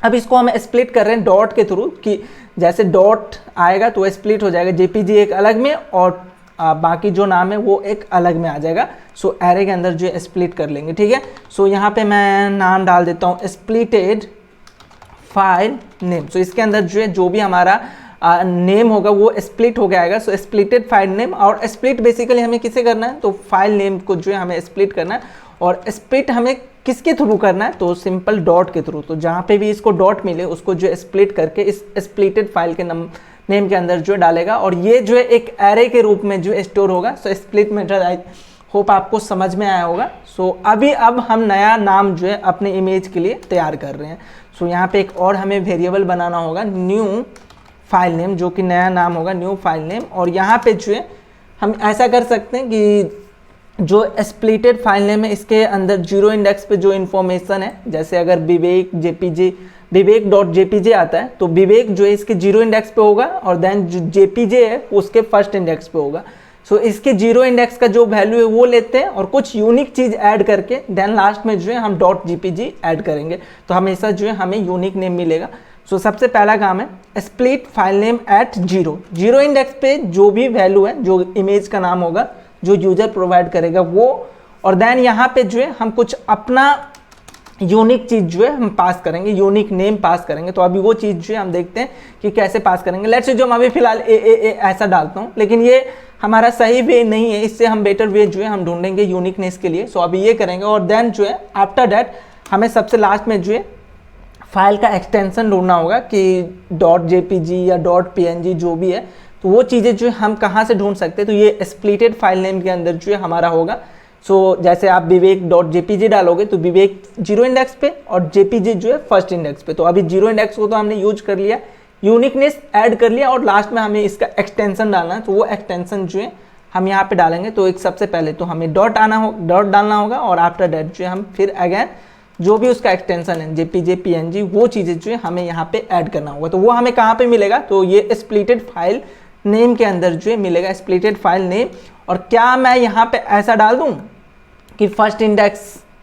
अब इसको हम स्प्लिट कर रहे हैं डॉट के थ्रू कि जैसे डॉट आएगा तो स्प्लिट हो जाएगा, जेपीजी एक अलग में और बाकी जो नाम है वो एक अलग में आ जाएगा। सो एरे के अंदर जो है स्प्लिट कर लेंगे, ठीक है। सो यहाँ पे मैं नाम डाल देता हूँ स्प्लिटेड फाइल नेम। सो इसके अंदर जो है जो भी हमारा नेम होगा वो स्प्लिट हो गया आएगा। सो स्प्लिटेड फाइल नेम, और स्प्लिट बेसिकली हमें किसे करना है तो फाइल नेम को जो है हमें स्प्लिट करना है। और स्प्लिट हमें किसके थ्रू करना है तो सिंपल डॉट के थ्रू। तो जहाँ पे भी इसको डॉट मिले उसको जो स्प्लिट करके इस स्प्लिटेड फाइल के नेम के अंदर जो डालेगा और ये जो है एक एरे के रूप में जो स्टोर होगा। So split method I hope आपको समझ में आया होगा। सो अब हम नया नाम जो है अपने इमेज के लिए तैयार कर रहे हैं। सो यहाँ पे एक और हमें वेरिएबल बनाना होगा न्यू फाइल नेम, जो कि नया नाम होगा न्यू फाइल नेम। और यहाँ पे जो है हम ऐसा कर सकते हैं कि जो स्प्लिटेड फाइल नेम है इसके अंदर जीरो इंडेक्स पे जो इन्फॉर्मेशन है, जैसे अगर विवेक जेपीजी विवेक डॉट जेपीजे आता है तो विवेक जो है इसके जीरो इंडेक्स पे होगा और देन जो जेपीजे है उसके फर्स्ट इंडेक्स पे होगा। सो इसके जीरो इंडेक्स का जो वैल्यू है वो लेते हैं और कुछ यूनिक चीज़ ऐड करके देन लास्ट में जो है हम डॉट जेपीजी ऐड करेंगे, तो हमेशा जो है हमें यूनिक नेम मिलेगा। सो सबसे पहला काम है split file name at zero index पे जो भी वैल्यू है जो इमेज का नाम होगा जो यूजर प्रोवाइड करेगा वो, और देन यहाँ पे जो है हम कुछ अपना यूनिक चीज़ जो है हम पास करेंगे, यूनिक नेम पास करेंगे। तो अभी वो चीज़ जो है हम देखते हैं कि कैसे पास करेंगे। लेट्स से जो हम अभी फिलहाल ए ऐसा डालता हूँ, लेकिन ये हमारा सही वे नहीं है, इससे हम बेटर वे जो है हम ढूंढेंगे यूनिकनेस के लिए। सो अभी ये करेंगे और देन जो है आफ्टर दैट हमें सबसे लास्ट में जो है फाइल का एक्सटेंशन ढूंढना होगा कि डॉट जेपीजी या डॉट पीएनजी जो भी है, तो वो चीज़ें जो हम कहाँ से ढूंढ सकते हैं। तो ये स्प्लिटेड फाइल नेम के अंदर जो है हमारा होगा। सो जैसे आप विवेक डॉट जेपीजी डालोगे तो विवेक जीरो इंडेक्स पे और जेपीजी जो है फर्स्ट इंडेक्स पे। तो अभी जीरो इंडेक्स को तो हमने यूज कर लिया, यूनिकनेस ऐड कर लिया और लास्ट में हमें इसका एक्सटेंशन डालना है, तो वो एक्सटेंशन जो है हम यहाँ पे डालेंगे। तो एक सबसे पहले तो हमें डॉट डालना होगा और आफ्टर दैट जो है हम फिर अगेन जो भी उसका एक्सटेंशन है जेपीजे पीएनजी वो चीज़ें जो है हमें यहाँ पे ऐड करना होगा। तो वो हमें कहाँ पे मिलेगा तो ये स्प्लिटेड फाइल नेम के अंदर जो है मिलेगा, स्प्लिटेड फाइल नेम। और क्या मैं यहाँ पे ऐसा डाल दूँ कि फर्स्ट इंडेक्स,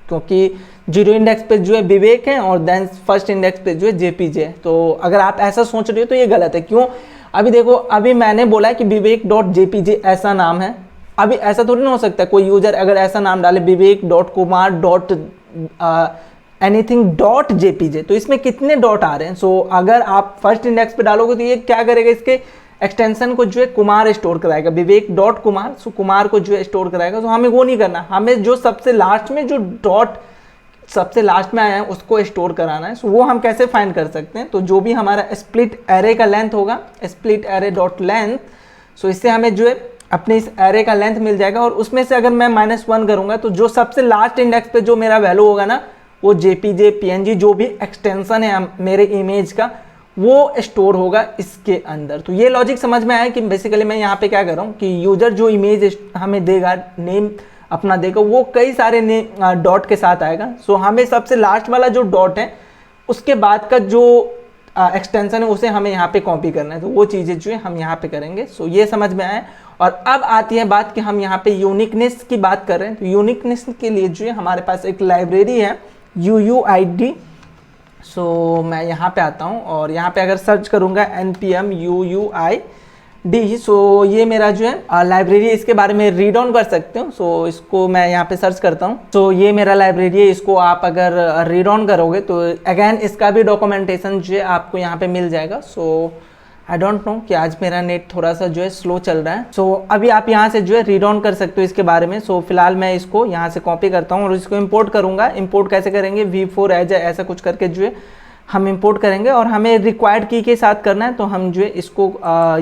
क्योंकि जीरो इंडेक्स पे जो है विवेक है और देन फर्स्ट इंडेक्स पे जो है जेपीजे है, तो अगर आप ऐसा सोच रहे हो तो ये गलत है। क्यों? अभी देखो, अभी मैंने बोला है कि विवेक डॉट जेपीजे ऐसा नाम है, अभी ऐसा थोड़ी ना हो सकता है कोई यूजर अगर ऐसा नाम डाले Vivek dot Kumar dot anything dot JPG, तो इसमें कितने डॉट आ रहे हैं। सो अगर आप फर्स्ट इंडेक्स पे डालोगे तो ये क्या करेगा, इसके एक्सटेंशन को जो है कुमार स्टोर कराएगा, विवेक डॉट कुमार, सो कुमार को जो है स्टोर कराएगा। तो हमें वो नहीं करना, हमें जो सबसे लास्ट में जो डॉट सबसे लास्ट में आया है उसको स्टोर कराना है। सो वो हम कैसे फाइंड कर सकते हैं, तो जो भी हमारा स्प्लिट एरे का लेंथ होगा, स्प्लिट एरे डॉट लेंथ, सो इससे हमें जो है अपने इस एरे का लेंथ मिल जाएगा। और उसमें से अगर मैं -1 करूंगा तो जो सबसे लास्ट इंडेक्स पे जो मेरा वैल्यू होगा ना, वो जेपीजे पीएनजी जो भी एक्सटेंशन है मेरे इमेज का, वो स्टोर होगा इसके अंदर। तो ये लॉजिक समझ में आया कि बेसिकली मैं यहाँ पे क्या कर रहा हूँ कि यूजर जो इमेज हमें देगा, नेम अपना देगा, वो कई सारे डॉट के साथ आएगा। सो हमें सबसे लास्ट वाला जो डॉट है उसके बाद का जो एक्सटेंशन है उसे हमें यहाँ पे कॉपी करना है। तो वो चीज़ें जो है हम यहाँ पे करेंगे। सो ये समझ में आया। और अब आती है बात कि हम यहाँ पे यूनिकनेस की बात कर रहे हैं। तो यूनिकनेस के लिए जो है हमारे पास एक लाइब्रेरी है UUID। सो मैं यहाँ पे आता हूँ और यहाँ पे अगर सर्च करूँगा npm UUID, सो ये मेरा जो है लाइब्रेरी, इसके बारे में रीड ऑन कर सकते हो। सो इसको मैं यहाँ पे सर्च करता हूँ। तो ये मेरा लाइब्रेरी है, इसको आप अगर रीड ऑन करोगे तो अगेन इसका भी डॉक्यूमेंटेशन जो है आपको यहाँ पे मिल जाएगा। सो आई डोंट नो कि आज मेरा नेट थोड़ा सा जो है स्लो चल रहा है। सो अभी आप यहाँ से जो है रीड ऑन कर सकते हो इसके बारे में। सो फिलहाल मैं इसको यहाँ से कॉपी करता हूँ और इसको इंपोर्ट करूँगा। इंपोर्ट कैसे करेंगे, V4 ऐसा कुछ करके जो है हम इंपोर्ट करेंगे और हमें रिक्वायर्ड की के साथ करना है, तो हम जो है इसको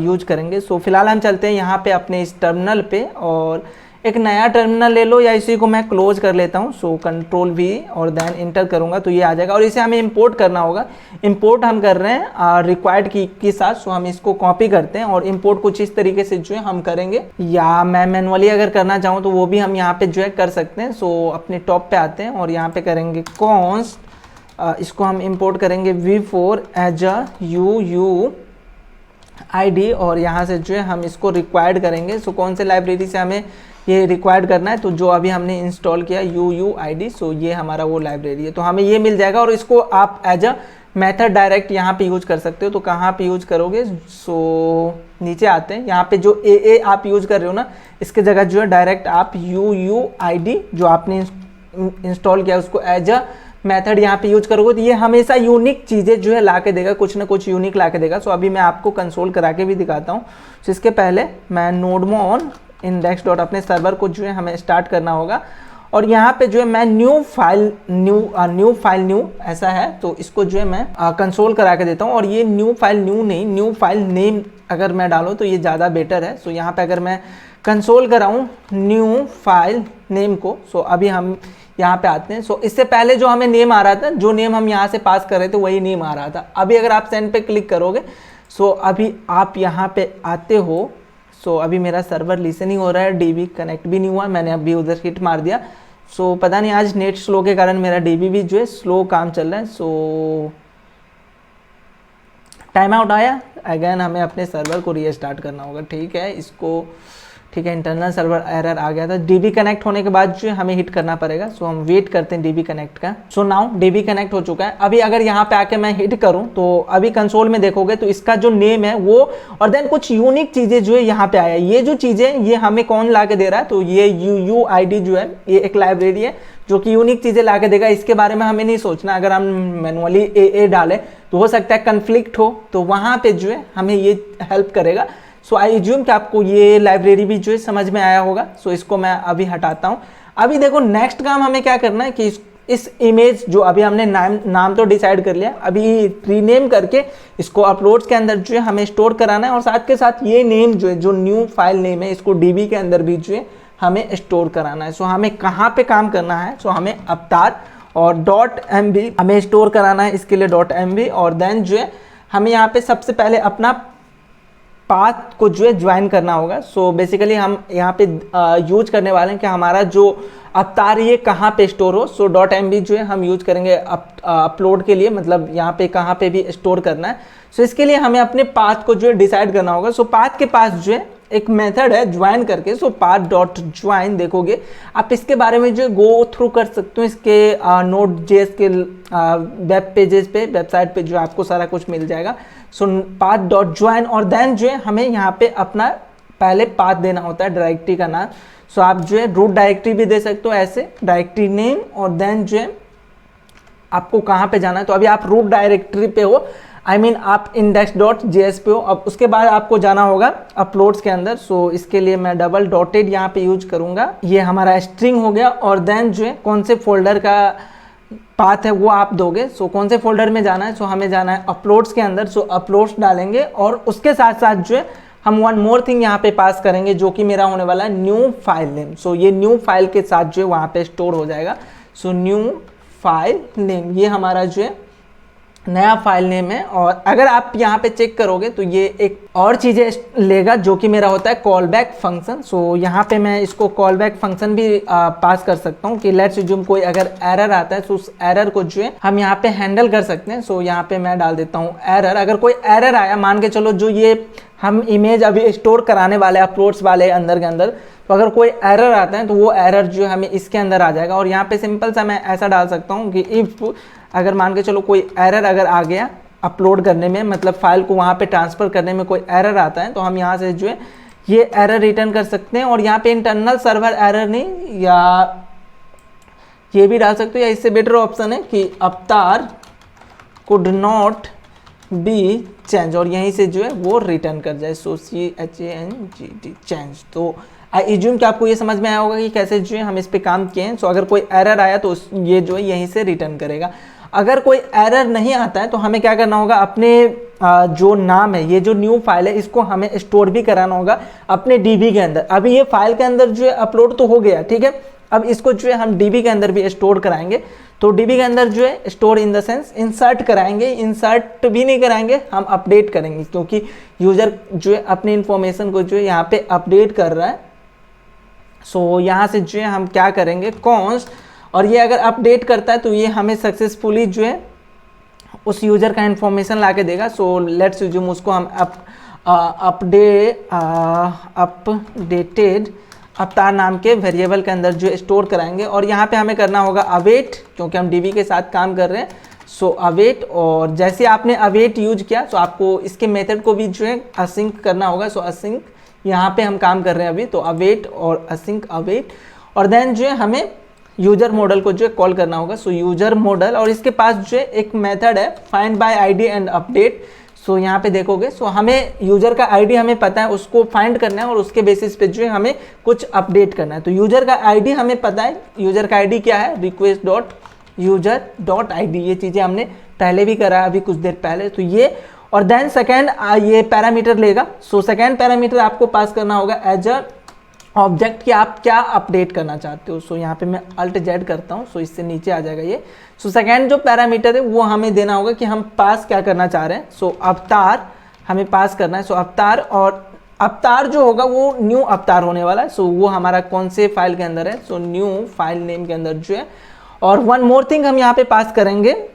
यूज करेंगे। सो फिलहाल हम चलते हैं यहाँ पे अपने इस टर्मिनल पे और एक नया टर्मिनल ले लो, या इसी को मैं क्लोज कर लेता हूँ। सो Ctrl+V और देन इंटर करूँगा तो ये आ जाएगा और इसे हमें इंपोर्ट करना होगा। इंपोर्ट हम कर रहे हैं रिक्वायर्ड की के साथ। सो हम इसको कॉपी करते हैं और इंपोर्ट कुछ इस तरीके से जो है हम करेंगे, या मैं मैनुअली अगर करना चाहूँ तो वो भी हम यहाँ पे जो है कर सकते हैं। सो अपने टॉप पे आते हैं और यहाँ पे करेंगे कॉन्स्ट, इसको हम इंपोर्ट करेंगे V4 एज अ UUID और यहाँ से जो है हम इसको रिक्वायर्ड करेंगे। सो कौन से लाइब्रेरी से हमें ये रिक्वायर्ड करना है, तो जो अभी हमने इंस्टॉल किया UUID, सो ये हमारा वो लाइब्रेरी है, तो हमें ये मिल जाएगा। और इसको आप एज अ मेथड डायरेक्ट यहाँ पे यूज कर सकते हो। तो कहाँ पे यूज करोगे, सो नीचे आते हैं, यहाँ पे जो AA आप यूज कर रहे हो ना, इसके जगह जो है डायरेक्ट आप UUID जो आपने इंस्टॉल किया उसको एज अ मेथड यहाँ पे यूज करोगे, तो ये हमेशा यूनिक चीज़ें जो है ला के देगा, कुछ ना कुछ यूनिक ला के देगा। सो अभी मैं आपको कंसोल करा के भी दिखाता हूँ। सो इसके पहले मैं nodemon index डॉट अपने सर्वर को जो है हमें स्टार्ट करना होगा और यहाँ पे जो है मैं न्यू फाइल ऐसा है, तो इसको जो है मैं कंसोल करा के देता हूँ। और ये न्यू फाइल नेम अगर मैं डालूँ तो ये ज़्यादा बेटर है। सो यहाँ पे अगर मैं कंसोल कराऊँ न्यू फाइल नेम को, सो अभी हम यहाँ पे आते हैं। सो इससे पहले जो हमें नेम आ रहा था, जो नेम हम यहाँ से पास कर रहे थे वही नेम आ रहा था। अभी अगर आप सेंड पे क्लिक करोगे, सो अभी आप यहाँ पे आते हो। सो अभी मेरा सर्वर लिसनिंग हो रहा है, DB कनेक्ट भी नहीं हुआ, मैंने अभी उधर हिट मार दिया। सो पता नहीं आज नेट स्लो के कारण मेरा DB भी जो है स्लो काम चल रहा है। सो टाइम आउट आया, अगेन हमें अपने सर्वर को रीस्टार्ट करना होगा। ठीक है, इसको ठीक है, इंटरनल सर्वर एरर आ गया था। DB कनेक्ट होने के बाद जो हमें हिट करना पड़ेगा। सो हम वेट करते हैं DB कनेक्ट का। सो नाउ DB कनेक्ट हो चुका है। अभी अगर यहाँ पे आके मैं हिट करूँ तो अभी कंसोल में देखोगे तो इसका जो नेम है वो, और देन कुछ यूनिक चीज़ें जो है यहाँ पे आया। ये जो चीज़ें ये हमें कौन ला के दे रहा है, तो ये UUID जो है ये एक लाइब्रेरी है जो कि यूनिक चीज़ें ला के देगा। इसके बारे में हमें नहीं सोचना। अगर हम मैनुअली AA डालें तो हो सकता है कन्फ्लिक्ट हो, तो वहाँ पे जो है हमें ये हेल्प करेगा। सो आई एज्यूम कि आपको ये लाइब्रेरी भी जो है समझ में आया होगा। सो इसको मैं अभी हटाता हूँ। अभी देखो नेक्स्ट काम हमें क्या करना है कि इस इमेज जो अभी हमने नाम तो डिसाइड कर लिया, अभी रीनेम करके इसको अपलोड्स के अंदर जो है हमें स्टोर कराना है और साथ के साथ ये नेम जो है, जो न्यू फाइल नेम है, इसको DB के अंदर भी जो है हमें स्टोर कराना है। सो हमें कहाँ पे काम करना है, सो हमें अवतार और .mb हमें स्टोर कराना है, इसके लिए .mb। और देन जो है हमें यहाँ पे सबसे पहले अपना पाथ को जो है ज्वाइन करना होगा। सो बेसिकली हम यहाँ पे यूज करने वाले हैं कि हमारा जो अवतार ये कहाँ पे स्टोर हो। सो .mb जो है हम यूज करेंगे अपलोड के लिए, मतलब यहाँ पे कहाँ पे भी स्टोर करना है। सो इसके लिए हमें अपने पाथ को जो है डिसाइड करना होगा। सो पाथ के पास जो है एक मेथड है ज्वाइन करके। सो पाथ डॉट ज्वाइन देखोगे आप, इसके बारे में जो गो थ्रू कर सकते हो इसके Node.js के वेब पेजेस पे, वेबसाइट पे जो आपको सारा कुछ मिल जाएगा। सो पाथ डॉट ज्वाइन और देन जो है हमें यहाँ पे अपना पहले पाथ देना होता है डायरेक्टरी का नाम। सो आप जो है रूट डायरेक्टरी भी दे सकते हो ऐसे, डायरेक्टरी नेम, और देन जो है आपको कहाँ पे जाना है। तो अभी आप रूट डायरेक्टरी पे हो, आई मीन आप index.js पे हो। अब उसके बाद आपको जाना होगा अपलोड्स के अंदर। सो इसके लिए मैं डबल डॉटेड यहाँ पे यूज करूँगा। ये हमारा स्ट्रिंग हो गया, और देन जो है कौन से फोल्डर का पाथ है वो आप दोगे। सो कौन से फोल्डर में जाना है, सो हमें जाना है अपलोड्स के अंदर। सो अपलोड्स डालेंगे, और उसके साथ साथ जो है हम वन मोर थिंग यहाँ पे पास करेंगे, जो कि मेरा होने वाला है न्यू फाइल नेम। सो ये न्यू फाइल के साथ जो है वहाँ पे स्टोर हो जाएगा। सो न्यू फाइल नेम, ये हमारा जो है नया फाइल नेम है। और अगर आप यहाँ पे चेक करोगे तो ये एक और चीज़ें लेगा, जो कि मेरा होता है कॉल बैक फंक्शन। सो यहाँ पे मैं इसको कॉल बैक फंक्शन भी पास कर सकता हूँ कि लेट्स अज्यूम कोई अगर एरर आता है तो उस एरर को जो है हम यहाँ पे हैंडल कर सकते हैं। सो यहाँ पे मैं डाल देता हूँ एरर। अगर कोई एरर आया, मान के चलो जो ये हम इमेज अभी स्टोर कराने वाले अपलोड्स वाले अंदर के अंदर, तो अगर कोई एरर आता है तो वो एरर जो है हमें इसके अंदर आ जाएगा। और यहाँ पे सिंपल सा मैं ऐसा डाल सकता हूँ कि इफ़ अगर मान के चलो कोई एरर अगर आ गया अपलोड करने में, मतलब फाइल को वहाँ पे ट्रांसफ़र करने में कोई एरर आता है, तो हम यहाँ से जो है ये एरर रिटर्न कर सकते हैं। और यहाँ पे इंटरनल सर्वर एरर नहीं, या ये भी डाल सकते हो, या इससे बेटर ऑप्शन है कि अवतार कुड नॉट बी चेंज, और यहीं से जो है वो रिटर्न कर जाए। सो CHANGT चेंज। तो आई इज्यूम कि आपको ये समझ में आया होगा कि कैसे जो है हम इस पे काम किए हैं। सो अगर कोई एरर आया तो ये जो है यहीं से रिटर्न करेगा। अगर कोई एरर नहीं आता है तो हमें क्या करना होगा, अपने जो नाम है, ये जो न्यू फाइल है, इसको हमें स्टोर भी कराना होगा अपने DB के अंदर। अभी ये फाइल के अंदर जो है अपलोड तो हो गया, ठीक है। अब इसको जो है हम DB के अंदर भी स्टोर कराएंगे। तो DB के अंदर जो है store in the sense insert कराएंगे, इंसर्ट भी नहीं कराएंगे, हम अपडेट करेंगे, क्योंकि यूजर जो है अपनी इंफॉर्मेशन को जो है यहाँ पे अपडेट कर रहा है। सो यहाँ से जो है हम क्या करेंगे, कॉन्स्ट, और ये अगर अपडेट करता है तो ये हमें सक्सेसफुली जो है उस यूज़र का इन्फॉर्मेशन ला के देगा। सो लेट्स यूज्यूम उसको हम अपडेटेड अवतार नाम के वेरिएबल के अंदर जो स्टोर कराएंगे। और यहाँ पे हमें करना होगा अवेट, क्योंकि हम DB के साथ काम कर रहे हैं। सो अवेट, और जैसे आपने अवेट यूज किया तो आपको इसके मेथड को भी जो है असिंक करना होगा। सो असिंक यहाँ पे हम काम कर रहे हैं अभी, तो अवेट और असिंक अवेट, और देन जो है हमें यूजर मॉडल को जो है कॉल करना होगा। सो यूजर मॉडल, और इसके पास जो है एक मेथड है find by ID and update. So यहाँ पे देखोगे, सो हमें यूजर का ID हमें पता है, उसको फाइंड करना है, और उसके बेसिस पे जो है हमें कुछ अपडेट करना है। तो यूजर का ID हमें पता है, यूजर का ID क्या है, request.user.id। ये चीज़ें हमने पहले भी करा है अभी कुछ देर पहले। तो ये, और देन सेकेंड ये पैरामीटर लेगा। सो सेकेंड पैरामीटर आपको पास करना होगा एज अ ऑब्जेक्ट, कि आप क्या अपडेट करना चाहते हो। सो यहाँ पे मैं Alt+Z करता हूँ, सो इससे नीचे आ जाएगा ये। सो सेकेंड जो पैरामीटर है वो हमें देना होगा कि हम पास क्या करना चाह रहे हैं। सो अवतार हमें पास करना है। सो अवतार, और अवतार जो होगा वो न्यू अवतार होने वाला है। सो वो हमारा कौन से फाइल के अंदर है, सो न्यू फाइल नेम के अंदर जो है। और वन मोर थिंग हम यहाँ पे पास करेंगे,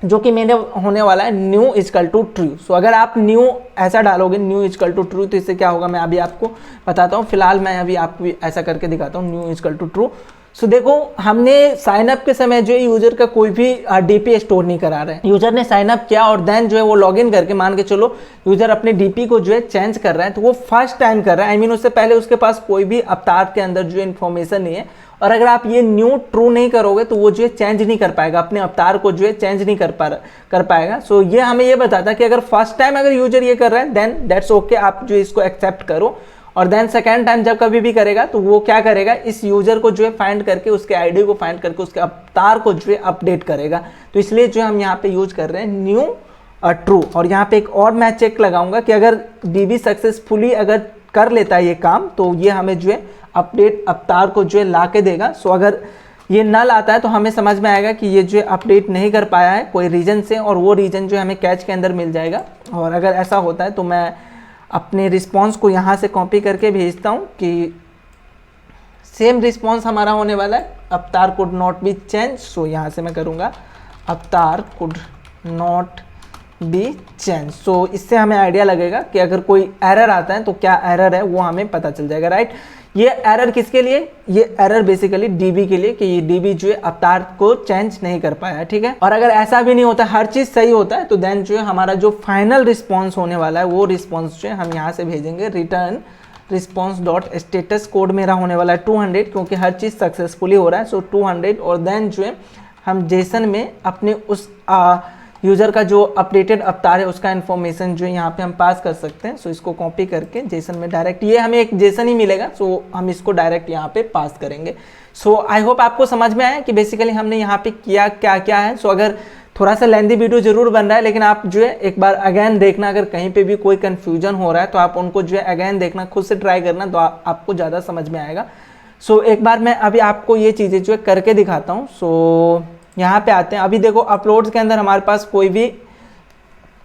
जो कि मेरे होने वाला है न्यू इजकल टू ट्रू। सो अगर आप न्यू ऐसा डालोगे, न्यू इजकल टू ट्रू, तो इससे क्या होगा मैं अभी आपको बताता हूँ। फिलहाल मैं अभी आपको ऐसा करके दिखाता हूँ, न्यू इजकल टू ट्रू। सो देखो, हमने साइन अप के समय जो है यूजर का कोई भी DP स्टोर नहीं करा रहे हैं। यूजर ने साइन अप किया और देन जो है वो लॉगिन करके, मान के चलो यूजर अपने DP को जो है चेंज कर रहा है, तो वो फर्स्ट टाइम कर रहा है। आई मीन उससे पहले उसके पास कोई भी अवतार के अंदर जो इन्फॉर्मेशन नहीं है। और अगर आप ये न्यू ट्रू नहीं करोगे तो वो जो है चेंज नहीं कर पाएगा, अपने अवतार को जो है चेंज नहीं कर पाएगा। सो ये हमें ये बताता है कि अगर फर्स्ट टाइम अगर यूजर ये कर रहा है देन दैट्स ओके, आप जो इसको एक्सेप्ट करो। और देन सेकेंड टाइम जब कभी भी करेगा तो वो क्या करेगा, इस यूजर को जो है फाइंड करके, उसके ID को फाइंड करके उसके अवतार को जो है अपडेट करेगा। तो इसलिए जो हम यहाँ पे यूज कर रहे हैं न्यू ट्रू। और यहाँ पे एक और मैं चेक लगाऊंगा कि अगर DB सक्सेसफुली अगर कर लेता है ये काम, तो ये हमें जो है अपडेट अवतार को जो है ला के देगा। सो अगर ये नल आता है तो हमें समझ में आएगा कि ये जो है अपडेट नहीं कर पाया है कोई रीजन से, और वो रीजन जो है हमें कैच के अंदर मिल जाएगा। और अगर ऐसा होता है तो मैं अपने रिस्पॉन्स को यहाँ से कॉपी करके भेजता हूँ कि सेम रिस्पॉन्स हमारा होने वाला है, अवतार कुड नॉट बी चेंज। सो यहाँ से मैं करूँगा अवतार कुड नॉट बी चेंज। सो इससे हमें आइडिया लगेगा कि अगर कोई एरर आता है तो क्या एरर है वो हमें पता चल जाएगा, राइट। ये एरर किसके लिए, ये एरर बेसिकली DB के लिए, कि ये DB जो है अवतार को चेंज नहीं कर पाया है, ठीक है। और अगर ऐसा भी नहीं होता, हर चीज़ सही होता है, तो देन जो है हमारा जो फाइनल रिस्पॉन्स होने वाला है वो रिस्पॉन्स जो है हम यहाँ से भेजेंगे return response dot status code मेरा होने वाला है 200, क्योंकि हर चीज़ सक्सेसफुली हो रहा है। सो 200 और देन जो है हम जेसन में अपने उस यूज़र का जो अपडेटेड अवतार है उसका इन्फॉर्मेशन जो है यहाँ पे हम पास कर सकते हैं। सो इसको कॉपी करके जेसन में डायरेक्ट, ये हमें एक जेसन ही मिलेगा, सो हम इसको डायरेक्ट यहाँ पे पास करेंगे। सो आई होप आपको समझ में आया कि बेसिकली हमने यहाँ पे किया क्या क्या है। सो अगर थोड़ा सा लेंथी वीडियो जरूर बन रहा है, लेकिन आप जो है एक बार अगेन देखना, अगर कहीं पे भी कोई कंफ्यूजन हो रहा है तो आप उनको जो है अगेन देखना, खुद से ट्राई करना, तो आपको ज़्यादा समझ में आएगा। सो एक बार मैं अभी आपको ये चीज़ें जो है करके दिखाता हूँ। सो यहाँ पे आते हैं। अभी देखो अपलोड्स के अंदर हमारे पास कोई भी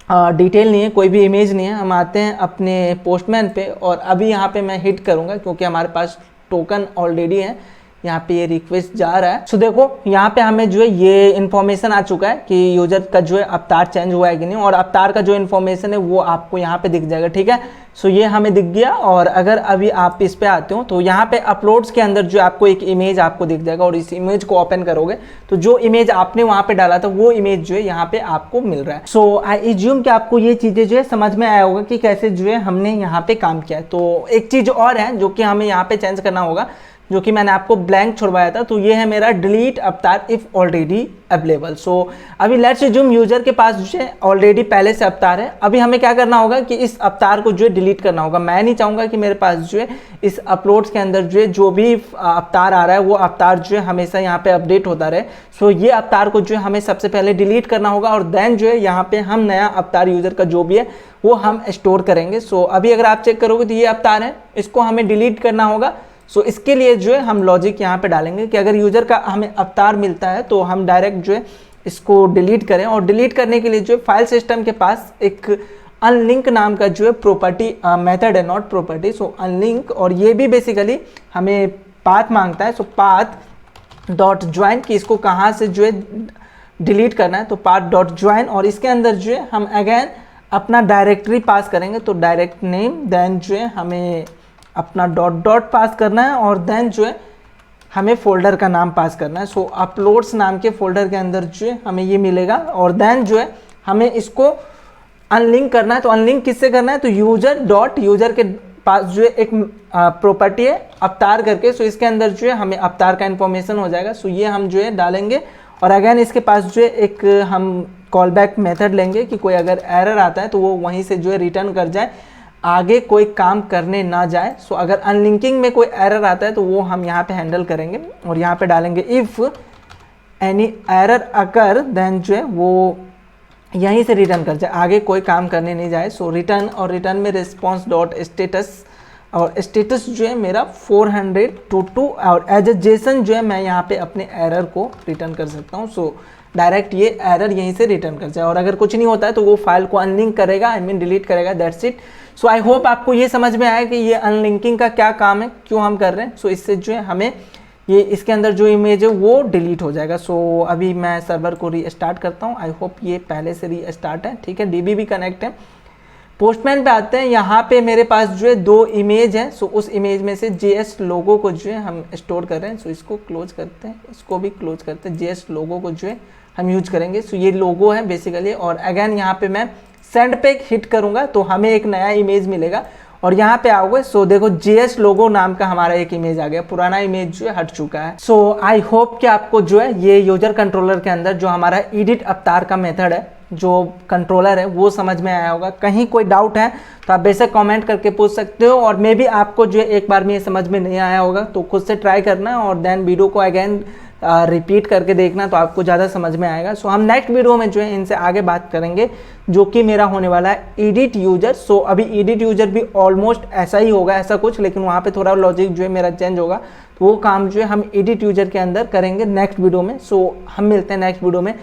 डिटेल नहीं है, कोई भी इमेज नहीं है। हम आते हैं अपने पोस्टमैन पे और अभी यहाँ पे मैं हिट करूँगा क्योंकि हमारे पास टोकन ऑलरेडी है। यहाँ पे ये रिक्वेस्ट जा रहा है। सो देखो यहाँ पे हमें जो है ये इन्फॉर्मेशन आ चुका है कि यूजर का जो है अवतार चेंज हुआ है कि नहीं, और अवतार का जो इन्फॉर्मेशन है वो आपको यहाँ पे दिख जाएगा। ठीक है, सो ये हमें दिख गया। और अगर अभी आप इस पे आते हो तो यहाँ पे अपलोड्स के अंदर जो आपको एक इमेज आपको दिख जाएगा, और इस इमेज को ओपन करोगे तो जो इमेज आपने वहाँ पे डाला था वो इमेज जो है यहाँ पे आपको मिल रहा है। सो आई एज्यूम कि आपको ये चीज़ें जो है समझ में आया होगा कि कैसे जो है हमने यहाँ पे काम किया है। तो एक चीज़ और है जो कि हमें यहाँ पे चेंज करना होगा, जो कि मैंने आपको ब्लैंक छुड़वाया था। तो ये है मेरा डिलीट अवतार इफ ऑलरेडी अवेलेबल। सो अभी लेट्स अज्यूम यूजर के पास जो है ऑलरेडी पहले से अवतार है। अभी हमें क्या करना होगा कि इस अवतार को जो है डिलीट करना होगा। मैं नहीं चाहूँगा कि मेरे पास जो है इस अपलोड्स के अंदर जो भी अवतार आ रहा है वो अवतार जो है हमेशा यहाँ पे अपडेट होता रहे। सो ये अवतार को जो है हमें सबसे पहले डिलीट करना होगा, और देन जो है यहाँ पे हम नया अवतार यूजर का जो भी है वो हम स्टोर करेंगे। सो अभी अगर आप चेक करोगे तो ये अवतार है, इसको हमें डिलीट करना होगा। सो इसके लिए जो है हम लॉजिक यहाँ पे डालेंगे कि अगर यूजर का हमें अवतार मिलता है तो हम डायरेक्ट जो है इसको डिलीट करें। और डिलीट करने के लिए जो है फाइल सिस्टम के पास एक अनलिंक नाम का जो है प्रॉपर्टी मेथड है, नॉट प्रॉपर्टी। सो अनलिंक, और ये भी बेसिकली हमें पाथ मांगता है। सो पाथ डॉट ज्वाइन कि इसको कहाँ से जो है डिलीट करना है, तो पाथ डॉट ज्वाइन, और इसके अंदर जो है हम अगेन अपना डायरेक्टरी पास करेंगे। तो डायरेक्ट नेम, देन जो है हमें अपना डॉट डॉट पास करना है, और देन जो है हमें फोल्डर का नाम पास करना है। सो अपलोड्स नाम के फोल्डर के अंदर जो है हमें ये मिलेगा, और देन जो है हमें इसको अनलिंक करना है। तो अनलिंक किससे करना है, तो यूजर डॉट यूजर के पास जो है एक प्रॉपर्टी है अवतार करके। सो इसके अंदर जो है हमें अवतार का इन्फॉर्मेशन हो जाएगा। सो ये हम जो है डालेंगे, और अगेन इसके पास जो है एक हम कॉल बैक मेथड लेंगे कि कोई अगर एरर आता है तो वो वहीं से जो है रिटर्न कर जाए, आगे कोई काम करने ना जाए। सो अगर अनलिंकिंग में कोई एरर आता है तो वो हम यहाँ पे हैंडल करेंगे, और यहाँ पे डालेंगे if any error occur, then जो है वो यहीं से रिटर्न कर जाए, आगे कोई काम करने नहीं जाए। सो रिटर्न, और रिटर्न में रिस्पॉन्स डॉट स्टेटस, और स्टेटस जो है मेरा 422, और एज ए जेसन जो है मैं यहाँ पे अपने एरर को रिटर्न कर सकता हूँ। सो डायरेक्ट ये एरर यहीं से रिटर्न कर जाए, और अगर कुछ नहीं होता है तो वो फाइल को अनलिंक करेगा, आई मीन डिलीट करेगा, that's it. So I hope आपको ये समझ में आया कि ये अनलिंकिंग का क्या काम है, क्यों हम कर रहे हैं। सो इससे जो है हमें ये इसके अंदर जो इमेज है वो डिलीट हो जाएगा। सो अभी मैं सर्वर को रीस्टार्ट करता हूँ। आई होप ये पहले से रीस्टार्ट है, ठीक है, डीबी भी कनेक्ट है। पोस्टमैन पे आते हैं। यहाँ पे मेरे पास जो है 2 इमेज है। सो उस इमेज में से जेएस लोगो को जो है हम स्टोर कर रहे हैं। सो इसको क्लोज करते हैं, इसको भी क्लोज करते हैं। जेएस लोगो को जो है हम यूज करेंगे। सो ये लोगो है बेसिकली, और अगेन यहाँ पे मैं सेंड पे हिट करूँगा तो हमें एक नया इमेज मिलेगा, और यहाँ पे आओगे। सो देखो जेएस लोगो नाम का हमारा एक इमेज आ गया, पुराना इमेज जो है हट चुका है। सो आई होप कि आपको जो है ये यूजर कंट्रोलर के अंदर जो हमारा एडिट अवतार का मेथड है, जो कंट्रोलर है, वो समझ में आया होगा। कहीं कोई डाउट है तो आप बेशक कमेंट करके पूछ सकते हो, और मे भी आपको जो है एक बार में ये समझ में नहीं आया होगा तो खुद से ट्राई करना, और देन वीडियो को अगेन रिपीट करके देखना, तो आपको ज़्यादा समझ में आएगा। सो हम नेक्स्ट वीडियो में जो है इनसे आगे बात करेंगे, जो कि मेरा होने वाला है एडिट यूजर। सो अभी एडिट यूजर भी ऑलमोस्ट ऐसा ही होगा, ऐसा कुछ, लेकिन वहाँ पे थोड़ा लॉजिक जो है मेरा चेंज होगा। तो वो काम जो है हम एडिट यूजर के अंदर करेंगे नेक्स्ट वीडियो में। सो हम मिलते हैं नेक्स्ट वीडियो में।